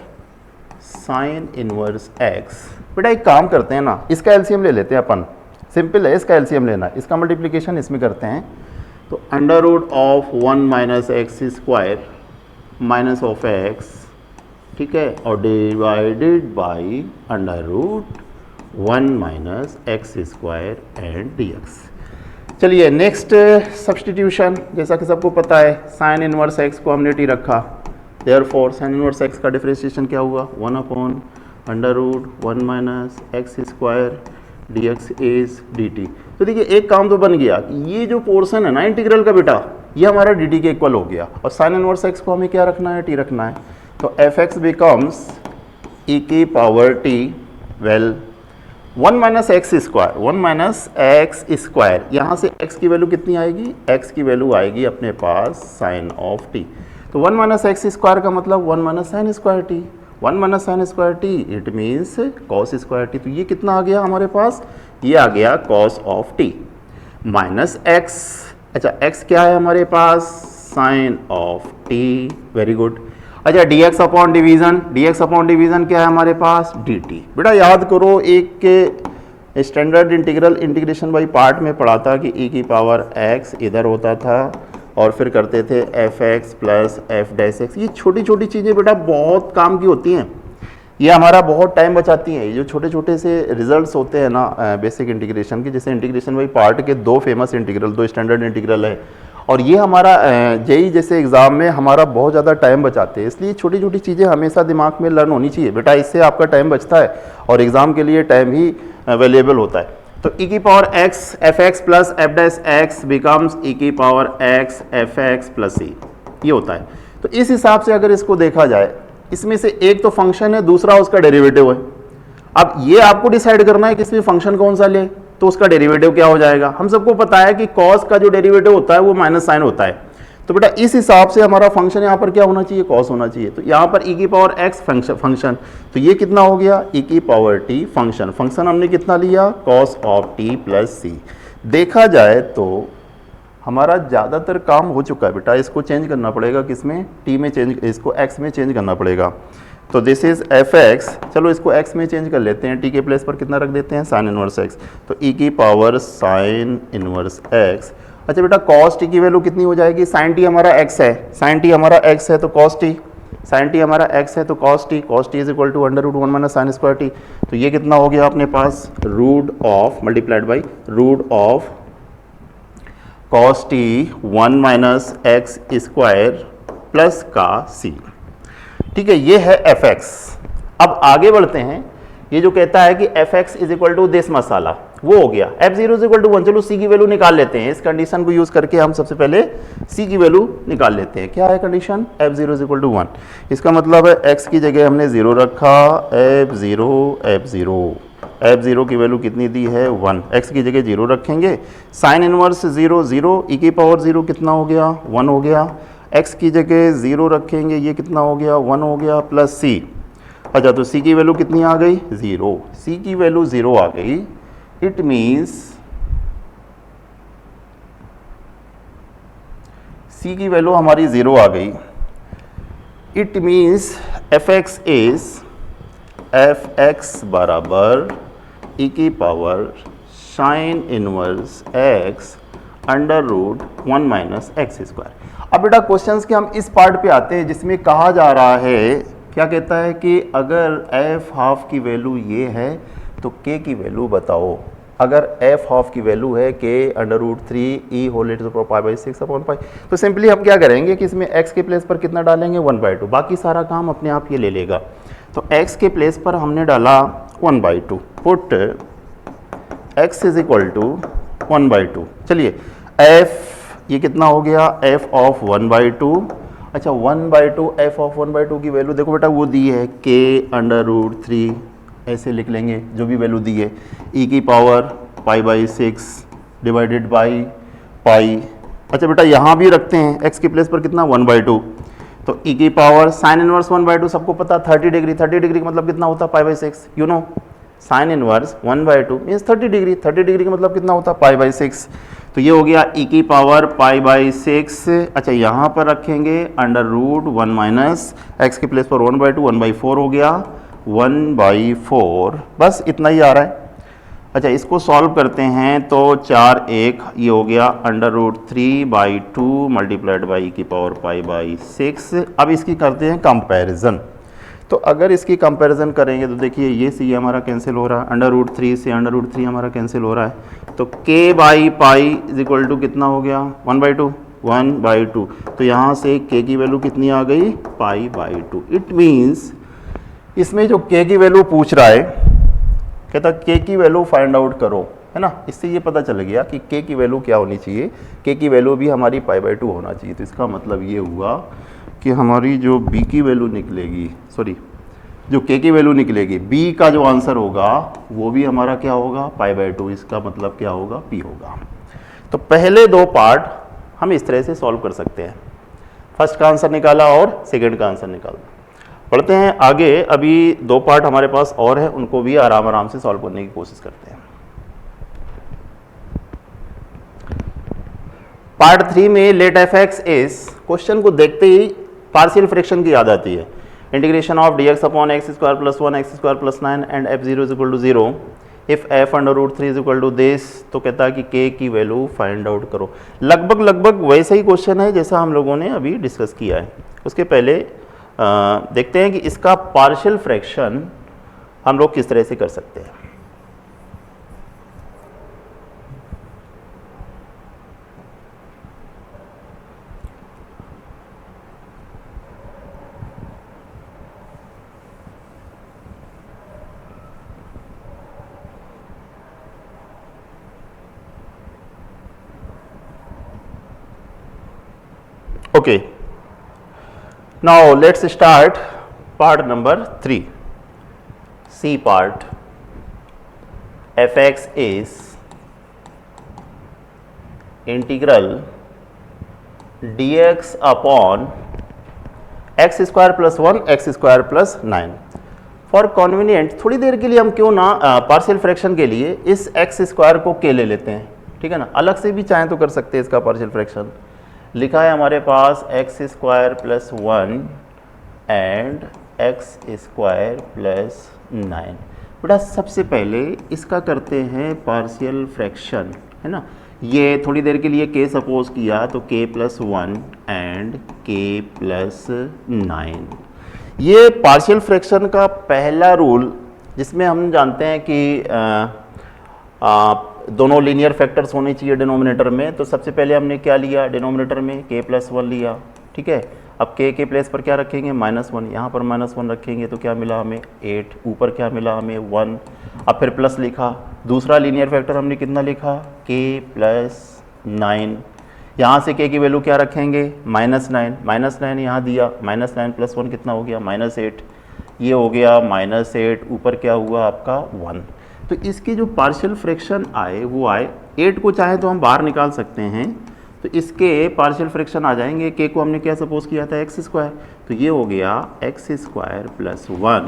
sine inverse X बेटा एक काम करते हैं ना, इसका एलसीएम ले लेते हैं अपन, सिंपल है इसका एलसीएम लेना, इसका मल्टीप्लिकेशन इसमें करते हैं, तो under root of 1 minus X square minus of X, ठीक है, और divided by under root 1 minus X square and dx। चलिए नेक्स्ट सब्सटीट्यूशन, जैसा कि सबको पता है साइन इनवर्स एक्स को हमने टी रखा, देयरफॉर साइन इनवर्स एक्स का डिफरेंशिएशन क्या हुआ, 1 upon under root 1 minus X square dx is dt। तो देखिए एक काम तो बन गया कि ये जो पोर्शन है ना इंटीग्रल का बेटा, ये हमारा dt के इक्वल हो गया, और साइन इनवर्स एक्स को हमें क्या रखना है, टी रखना है, तो fx बिकम्स e की power t, well 1 minus X square, 1 minus X square, यहाँ से x की वैल्यू कितनी आएगी, x की वैल्यू आएगी अपने पास साइन ऑफ t, तो 1 माइनस एक्स स्क्वायर का मतलब 1 minus sine square T, 1 minus sine square T it means cos square T, तो ये कितना आ गया हमारे पास, ये आ गया cos of T minus X, अच्छा x क्या है हमारे पास, sine of T, very good. अच्छा dx अपॉन डिवीजन क्या है हमारे पास, dt। बेटा याद करो एक के standard integral integration by part में पढ़ा था कि e की पावर x इधर होता था और फिर करते थे fx plus f dash x। ये छोटी छोटी चीज़ें बेटा बहुत काम की होती हैं, ये हमारा बहुत टाइम बचाती हैं। ये जो छोटे छोटे से रिजल्ट्स होते हैं ना बेसिक इंटीग्रेशन के, जैसे इंटीग्रेशन बाई पार्ट के दो फेमस इंटीग्रल, दो स्टैंडर्ड इंटीग्रल है, और ये हमारा जेई जैसे एग्ज़ाम में हमारा बहुत ज़्यादा टाइम बचाते हैं, इसलिए छोटी छोटी चीज़ें हमेशा दिमाग में लर्न होनी चाहिए बेटा, इससे आपका टाइम बचता है और एग्ज़ाम के लिए टाइम ही अवेलेबल होता है। तो e की power x F X plus F dash x becomes e की power x F X plus e, ये होता है। तो इस हिसाब से अगर इसको देखा जाए, इसमें से एक तो फंक्शन है, दूसरा उसका डेरिवेटिव है। अब ये आपको डिसाइड करना है कि इसमें फंक्शन कौन सा ले, तो उसका डेरिवेटिव क्या हो जाएगा। हम सबको पता है कि कॉस का जो डेरिवेटिव होता है वो माइनस साइन होता है, तो बेटा इस हिसाब से हमारा फंक्शन यहाँ पर क्या होना चाहिए, कॉस होना चाहिए। तो यहाँ पर e की पावर x फंक्शन, तो ये कितना हो गया, e की पावर t फंक्शन हमने कितना लिया, cos of t plus c। देखा जाए तो हमारा ज़्यादातर काम हो चुका है बेटा, इसको चेंज करना पड़ेगा, किसमें, t में चेंज, इसको x में चेंज करना पड़ेगा। तो दिस इज एफ एक्स, चलो इसको x में चेंज कर लेते हैं, t के प्लेस पर कितना रख देते हैं, साइन इनवर्स x, तो e की पावर साइन इनवर्स x। अच्छा बेटा कॉस t की वैल्यू कितनी हो जाएगी, साइन t हमारा x है, साइन t हमारा x है तो कॉस t, साइन t हमारा x है तो cos t is equal to under root 1 minus sine square t। तो ये कितना हो गया अपने पास, root of multiplied by root of cos t 1 minus X square plus का c, ठीक है, ये है fx। अब आगे बढ़ते हैं, ये जो कहता है कि fx is equal to this masala, वो हो गया, f0 इज इक्वल टू 1, चलो c की वैल्यू निकाल लेते हैं। इस कंडीशन को यूज करके हम सबसे पहले c की वैल्यू निकाल लेते हैं। क्या है condition, f0 is equal to 1, इसका मतलब है x की जगह हमने 0 रखा, f0 की वैल्यू कितनी दी है 1, x की जगह 0 रखेंगे, साइन इनवर्स 0 e की पावर 0 कितना हो गया, 1 हो गया, x की जगह 0 रखेंगे, ये कितना हो गया, 1 हो गया, प्लस c। अच्छा तो c की वैल्यू कितनी आ गई, 0, c की वैल्यू 0 आ गई, इट मीन्स c की वैल्यू हमारी 0 आ गई, it means fx is fx बराबर e की power sine inverse x under root 1 minus X square. अब बेटा क्वेश्चंस के हम इस पार्ट पे आते हैं जिसमें कहा जा रहा है, क्या कहता है कि अगर f हाफ की वैल्यू ये है तो k की वैल्यू बताओ। अगर f हाफ की वैल्यू है k under root 3 e whole to the power pi by 6 upon pi, तो सिंपली हम क्या करेंगे कि इसमें x के प्लेस पर कितना डालेंगे 1/2, बाकी सारा काम अपने आप ये ले लेगा। तो x के प्लेस पर हमने डाला 1/2, put x is equal to 1/2। चलिए f ये कितना हो गया, f ऑफ 1/2। अच्छा 1/2 f ऑफ 1/2 की वैल्यू देखो बेटा वो दी है k अंडर रूट 3, ऐसे लिख लेंगे जो भी वैल्यू दी है, e की power pi by 6 divided by pi. अच्छा बेटा यहाँ भी रखते हैं x के प्लेस पर कितना 1/2, तो e की पावर साइन इनवर्स 1/2 सबको पता 30 डिग्री, 30 डिग्री का मतलब कितना होता पाई by 6, you know sine inverse 1/2 means 30 degree, 30 degree का मतलब कितना होता पाई बाई 6। तो ये हो गया e की पावर पाई बाई 6। अच्छा यहाँ पर रखेंगे अंडर रूट 1 माइनस एक्स के प्लेस पर 1/2, 1/4 हो गया, 1/4, बस इतना ही आ रहा है। अच्छा, इसको सॉल्व करते हैं तो 4 1 ये हो गया √3/2 मल्टीप्लाइड बाई की पावर π/6। अब इसकी करते हैं कंपैरिजन। तो अगर इसकी कंपैरिजन करेंगे तो देखिए ये सी हमारा कैंसिल हो रहा है, √3 से √3 हमारा कैंसिल हो रहा है, तो k/π इज इक्वल टू कितना हो गया 1/2। तो यहाँ से k की वैल्यू कितनी आ गई π/2। इट मीन्स इसमें जो k की वैल्यू पूछ रहा है, कहता k की वैल्यू फाइंड आउट करो, है ना। इससे ये पता चल गया कि k की वैल्यू क्या होनी चाहिए, k की वैल्यू भी हमारी π/2 होना चाहिए। तो इसका मतलब ये हुआ कि हमारी जो b की वैल्यू निकलेगी, सॉरी जो k की वैल्यू निकलेगी, b का जो आंसर होगा वो भी हमारा क्या होगा π/2। इसका मतलब क्या होगा p होगा। तो पहले दो पार्ट हम इस तरह से सॉल्व कर सकते हैं, फर्स्ट का आंसर निकाला और सेकेंड का आंसर निकाला। पढ़ते हैं आगे, अभी दो पार्ट हमारे पास और है, उनको भी आराम आराम से सॉल्व करने की कोशिश करते हैं। पार्ट 3 में लेट f(x) इज, क्वेश्चन को देखते ही पार्शियल फ्रैक्शन की याद आती है। Integration of dx upon x² + 1 x² + 9 and f0 = 0 if f √3 = this। तो कहता है कि k की वैल्यू फाइंड आउट करो। लगभग वैसा ही क्वेश्चन है जैसा हम लोगों ने अभी डिस्कस किया है। उसके पहले देखते हैं कि इसका पार्शियल फ्रैक्शन हम लोग किस तरह से कर सकते हैं। Okay, now let's start part number 3. C part. f(x) is integral dx upon x² + 1 x² + 9। For convenient थोड़ी देर के लिए हम क्यों ना पार्शियल फ्रैक्शन के लिए इस x² को k ले लेते हैं, ठीक है ना। अलग से भी चाहें तो कर सकते हैं इसका पार्शियल फ्रैक्शन। लिखा है हमारे पास x² + 1 एंड x² + 9। बेटा सबसे पहले इसका करते हैं पार्शियल फ्रैक्शन, है ना। ये थोड़ी देर के लिए k सपोज किया तो k + 1 एंड k + 9। ये पार्शियल फ्रैक्शन का पहला रूल, जिसमें हम जानते हैं कि दोनों लीनियर फैक्टर्स होने चाहिए डिनोमिनेटर में। तो सबसे पहले हमने क्या लिया, डिनोमिनेटर में k + 1 लिया, ठीक है। अब k के प्लेस पर क्या रखेंगे -1, यहाँ पर -1 रखेंगे तो क्या मिला हमें 8, ऊपर क्या मिला हमें 1। अब फिर प्लस लिखा, दूसरा लीनियर फैक्टर हमने कितना लिखा k + 9। यहाँ से k की वैल्यू क्या रखेंगे -9 यहाँ दिया, -9 + 1 कितना हो गया -8, ये हो गया -8, ऊपर क्या हुआ आपका 1। तो इसके जो पार्शियल फ्रैक्शन आए वो आए, 8 को चाहे तो हम बाहर निकाल सकते हैं, तो इसके पार्शियल फ्रैक्शन आ जाएंगे। k को हमने क्या सपोज किया था x², तो ये हो गया x² + 1।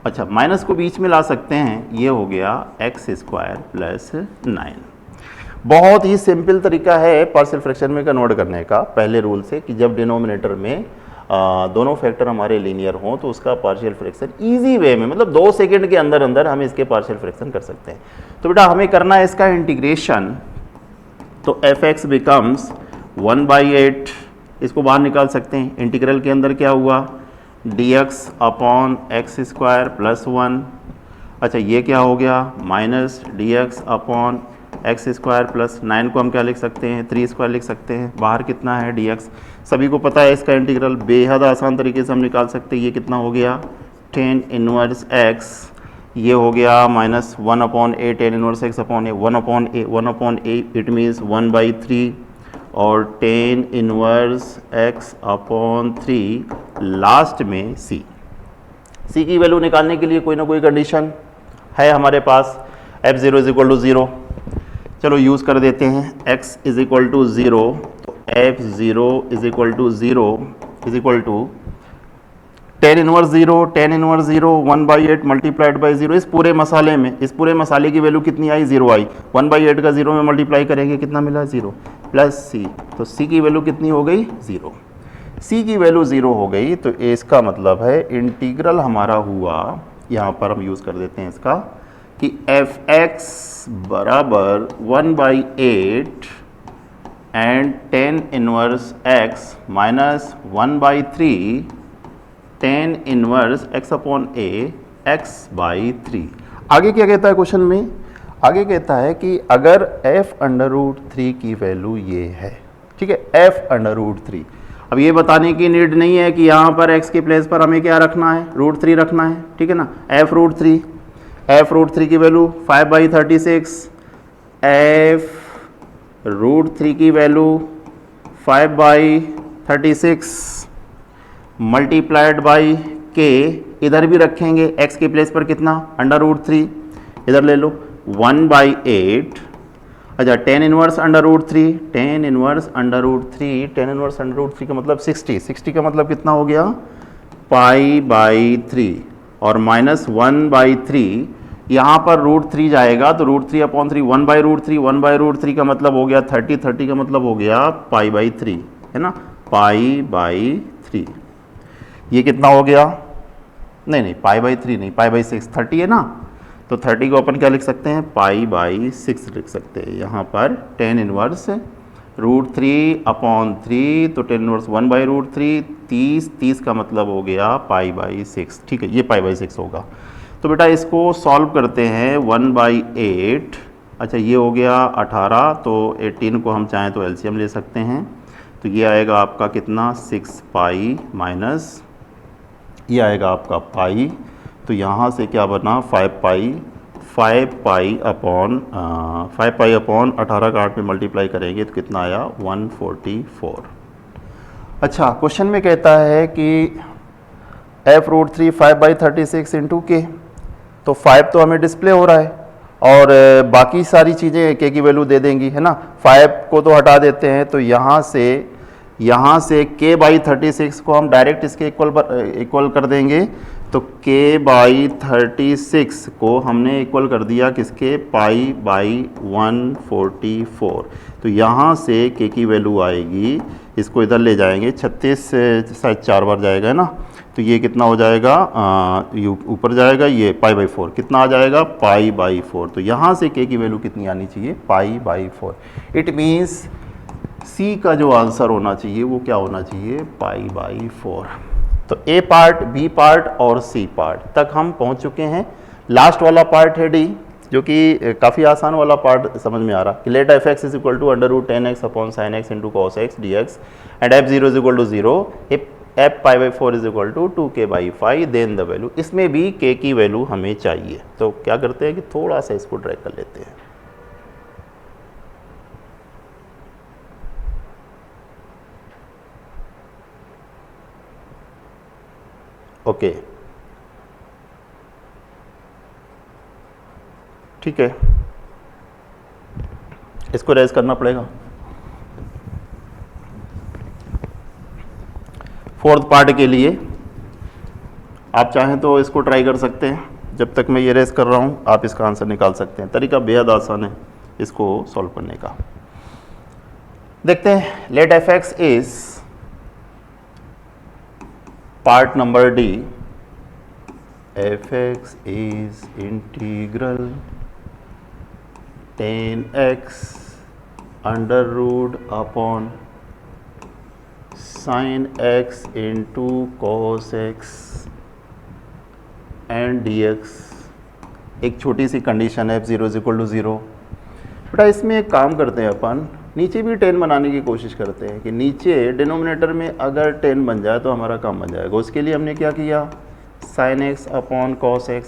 अच्छा, माइनस को बीच में ला सकते हैं, ये हो गया x² + 9। बहुत ही सिंपल तरीका है पार्शियल फ्रैक्शन में कन्वर्ट करने का, पहले रूल से, कि जब डिनोमिनेटर में दोनों फैक्टर हमारे लीनियर हों तो उसका पार्शियल फ्रैक्शन इजी वे में, मतलब 2 सेकंड के अंदर अंदर हम इसके पार्शियल फ्रैक्शन कर सकते हैं। तो बेटा हमें करना है इसका इंटीग्रेशन, तो f(x) बिकम्स 1/8, इसको बाहर निकाल सकते हैं। इंटीग्रल के अंदर क्या हुआ dx अपॉन x² + 1। अच्छा, ये क्या हो गया -dx अपॉन x² + 9 को हम क्या लिख सकते हैं 3² लिख सकते हैं। बाहर कितना है dx, सभी को पता है इसका इंटीग्रल बेहद आसान तरीके से हम निकाल सकते हैं। ये कितना हो गया tan इनवर्स x, ये हो गया -1/a tan inverse x upon a, 1/a it means 1/3, और tan inverse x upon 3 last में c। c की वैल्यू निकालने के लिए कोई ना कोई कंडीशन है हमारे पास, f0 = 0। चलो यूज़ कर देते हैं, x = 0, तो f0 = 0 tan inverse 0 1/8 multiplied by 0। इस पूरे मसाले की वैल्यू कितनी आई 0 आई, 1/8 का 0 में मल्टीप्लाई करेंगे कितना मिला 0 प्लस c, तो c की वैल्यू कितनी हो गई 0। c की वैल्यू 0 हो गई, तो इसका मतलब है इंटीग्रल हमारा हुआ यहाँ पर हम यूज़ कर देते हैं इसका कि एफ एक्स बराबर 1/8 and tan inverse x minus 1/3 tan inverse x upon A x/3। आगे क्या कहता है क्वेश्चन में? आगे कहता है कि अगर f√3 की वैल्यू ये है, ठीक है, f√3। अब ये बताने की नीड नहीं है कि यहाँ पर x के प्लेस पर हमें क्या रखना है, √3 रखना है, ठीक है ना। f√3 की वैल्यू 5/36, f√3 की वैल्यू 5/36 मल्टीप्लाइड बाई k, इधर भी रखेंगे x के प्लेस पर कितना, √3, इधर ले लो 1/8। अच्छा, टेन इनवर्स √3, टेन इनवर्स √3 का मतलब 60 का मतलब कितना हो गया, π/3 और माइनस 1/3, यहाँ पर √3 जाएगा तो √3/3 1/√3 का मतलब हो गया 30 का मतलब हो गया π/3, है ना, π/3। ये कितना हो गया, नहीं π/3 नहीं, π/6, 30 है ना, तो 30 को अपन क्या लिख सकते हैं, π/6 लिख सकते हैं। यहाँ पर टेन इनवर्स √3/3, तो टेन इनवर्स 1/√3, 30 का मतलब हो गया π/6, ठीक है, ये π/6 होगा। तो बेटा इसको सॉल्व करते हैं 1/8, अच्छा ये हो गया 18, तो 18 को हम चाहें तो एलसीएम ले सकते हैं, तो ये आएगा आपका कितना, 6π माइनस ये आएगा आपका पाई, तो यहाँ से क्या बना 5π अपॉन 18 का 8 में मल्टीप्लाई करेंगे तो कितना आया 144। अच्छा, क्वेश्चन में कहता है कि f√3 5/36 इंटू के, तो 5 तो हमें डिस्प्ले हो रहा है और बाकी सारी चीज़ें के की वैल्यू दे देंगी, है ना। 5 को तो हटा देते हैं, तो यहाँ से k/36 को हम डायरेक्ट इसके इक्वल कर देंगे, तो k/36 को हमने इक्वल कर दिया किसके, π/144। तो यहाँ से k की वैल्यू आएगी, इसको इधर ले जाएंगे, 36 शायद 4 बार जाएगा, है ना, तो ये कितना हो जाएगा, ऊपर जाएगा, ये π/4 कितना आ जाएगा, π/4। तो यहाँ से k की वैल्यू कितनी आनी चाहिए, π/4। इट मीन्स सी का जो आंसर होना चाहिए वो क्या होना चाहिए, π/4। तो ए पार्ट, बी पार्ट और सी पार्ट तक हम पहुंच चुके हैं। लास्ट वाला पार्ट है डी, जो कि काफ़ी आसान वाला पार्ट समझ में आ रहा कि let F X is equal to √10x upon sin x into cos x dx and f0 is equal to 0, f π/4 is equal to 2k/5, then the value. इसमें भी k की वैल्यू हमें चाहिए, तो क्या करते हैं कि थोड़ा सा इसको ड्रैग कर लेते हैं। ओके, ठीक है, इसको रेज करना पड़ेगा। फोर्थ पार्ट के लिए आप चाहें तो इसको ट्राई कर सकते हैं, जब तक मैं ये रेज कर रहा हूं आप इसका आंसर निकाल सकते हैं। तरीका बेहद आसान है इसको सॉल्व करने का। देखते हैं, let F X is part number D, F X is integral 10x √ upon sin x into cos x and dx। एक छोटी सी कंडीशन है f0 इज इक्वल टू 0। बेटा इसमें एक काम करते हैं, अपन नीचे भी 10 बनाने की कोशिश करते हैं कि नीचे डिनोमिनेटर में अगर 10 बन जाए तो हमारा काम बन जाएगा। उसके लिए हमने क्या किया, sin x upon cos x,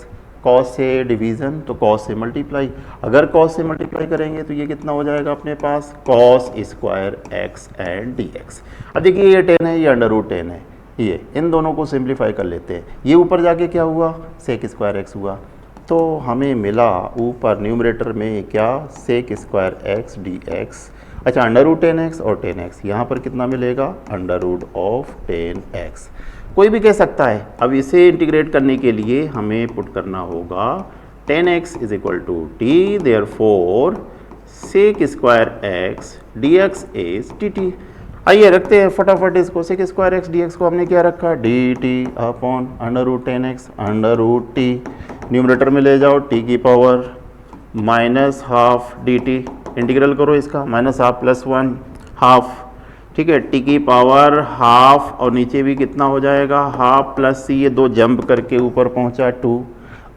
cos से डिवीज़न तो cos से मल्टीप्लाई, अगर cos से मल्टीप्लाई करेंगे तो ये कितना हो जाएगा अपने पास, cos square x and dx। अब देखिए ये 10 है, ये √10 है, ये इन दोनों को सिंप्लीफाई कर लेते हैं। ये ऊपर जाके क्या हुआ, sec स्क्वायर x हुआ, तो हमें मिला ऊपर न्यूमरेटर में क्या, sec स्क्वायर x dx। अच्छा, √10x और 10x, यहाँ पर कितना मिलेगा, √10x। कोई भी कह सकता है। अब इसे इंटीग्रेट करने के लिए हमें पुट करना होगा 10x is equal to t, therefore sec square x dx is dt। आइए रखते हैं फटाफट इसको। Sec square X D X को हमने क्या रखा, D T upon under root 10x under root T, numerator में ले जाओ टी की power minus half D T, integral करो इसका माइनस हाफ प्लस 1 हाफ, ठीक है, टी की पावर हाफ और नीचे भी कितना हो जाएगा हाफ प्लस सी, ये दो जंप करके ऊपर पहुंचा 2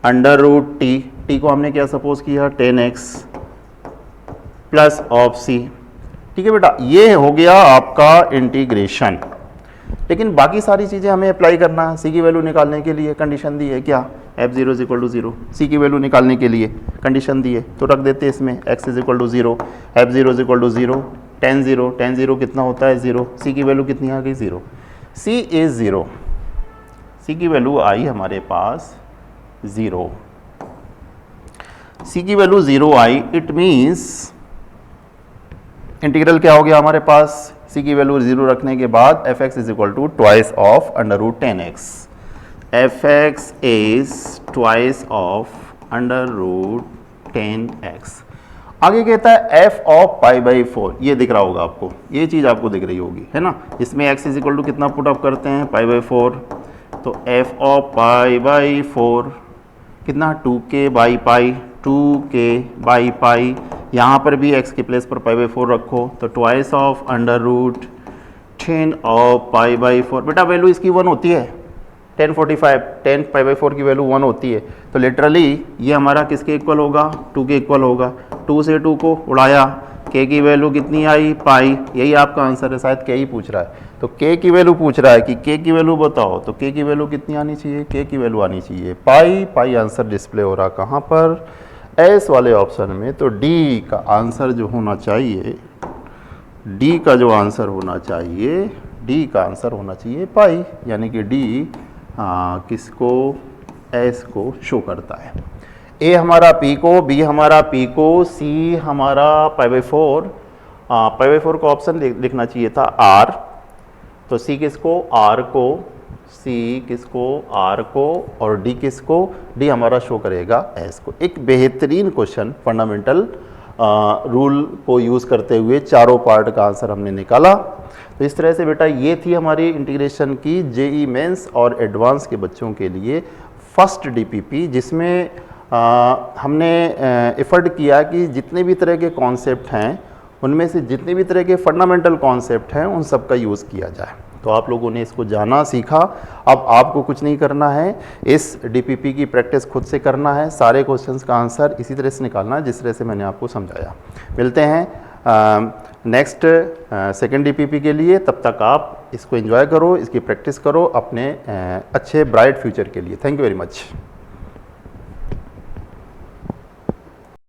अंडर रूट टी, टी को हमने क्या सपोज किया 10x प्लस ऑफ सी, ठीक है बेटा, ये हो गया आपका इंटीग्रेशन। लेकिन बाकी सारी चीज़ें हमें अप्लाई करना है। सी की वैल्यू निकालने के लिए कंडीशन दी है क्या, f0 इज इक्वल टू 0, सी की वैल्यू निकालने के लिए कंडीशन दी है तो रख देते हैं इसमें x is equal to 0, f0 is equal to 0, tan 0 कितना होता है 0, सी की वैल्यू कितनी आ गई 0, सी इज 0, सी की वैल्यू आई हमारे पास 0, सी की value 0 I, it means integral क्या हो गया हमारे पास, सी की वैल्यू 0 रखने के बाद F X is equal to twice of under root 10x, F X is twice of under root 10x। आगे कहता है एफ ऑफ पाई बाई 4, ये दिख रहा होगा आपको, ये चीज़ आपको दिख रही होगी है ना, इसमें x इज इक्वल टू कितना पुट अप करते हैं पाई बाई 4, तो एफ ऑफ पाई बाई 4 कितना 2k by pi, 2k by pi, यहाँ पर भी x के प्लेस पर पाई बाई 4 रखो तो twice of under root 10 of pi by 4, बेटा वैल्यू इसकी 1 होती है 1045, 10 पाई बाई 4 की वैल्यू 1 होती है, तो लिटरली ये हमारा किसके इक्वल होगा 2 के इक्वल होगा, 2 से 2 को उड़ाया, k की वैल्यू कितनी आई पाई, यही आपका आंसर है, शायद k ही पूछ रहा है, तो k की वैल्यू पूछ रहा है कि k की वैल्यू बताओ, तो k की वैल्यू कितनी आनी चाहिए, k की वैल्यू आनी चाहिए पाई, पाई आंसर डिस्प्ले हो रहा कहाँ पर एस वाले ऑप्शन में, तो डी का आंसर जो होना चाहिए, डी का जो आंसर होना चाहिए, डी का आंसर होना चाहिए पाई, यानी कि डी किसको एस को शो करता है, ए हमारा पी को, बी हमारा पी को, सी हमारा पाई बाई 4, पाई बाई 4 को ऑप्शन लिखना चाहिए था आर, तो सी किसको आर को, सी किसको आर को, और डी किसको, डी हमारा शो करेगा एस को। एक बेहतरीन क्वेश्चन फंडामेंटल रूल को यूज़ करते हुए चारों पार्ट का आंसर हमने निकाला। तो इस तरह से बेटा ये थी हमारी इंटीग्रेशन की जेई मेंस और एडवांस के बच्चों के लिए फर्स्ट डीपीपी, जिसमें हमने एफर्ट किया कि जितने भी तरह के कॉन्सेप्ट हैं उनमें से जितने भी तरह के फंडामेंटल कॉन्सेप्ट हैं उन सब का यूज़ किया जाए। तो आप लोगों ने इसको जाना सीखा, अब आपको कुछ नहीं करना है, इस डीपीपी की प्रैक्टिस खुद से करना है, सारे क्वेश्चंस का आंसर इसी तरह से निकालना है जिस तरह से मैंने आपको समझाया। मिलते हैं नेक्स्ट सेकंड डीपीपी के लिए, तब तक आप इसको एंजॉय करो, इसकी प्रैक्टिस करो अपने अच्छे ब्राइट फ्यूचर के लिए। Thank you very much.